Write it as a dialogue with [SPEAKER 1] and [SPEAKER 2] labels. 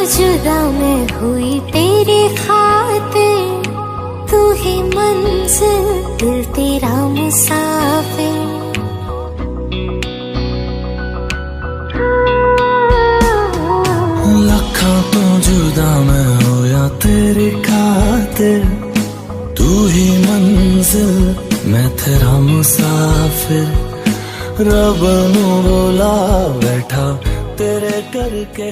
[SPEAKER 1] जुदा मैं हुई तेरे खातिर, तू ही मंजिल दिल तेरा मुसाफिर।
[SPEAKER 2] लखा तो जुदा मैं होया तेरे खातिर, तू ही मंजिल मैं तेरा मुसाफिर। रब नू बोला बैठा तेरे करके।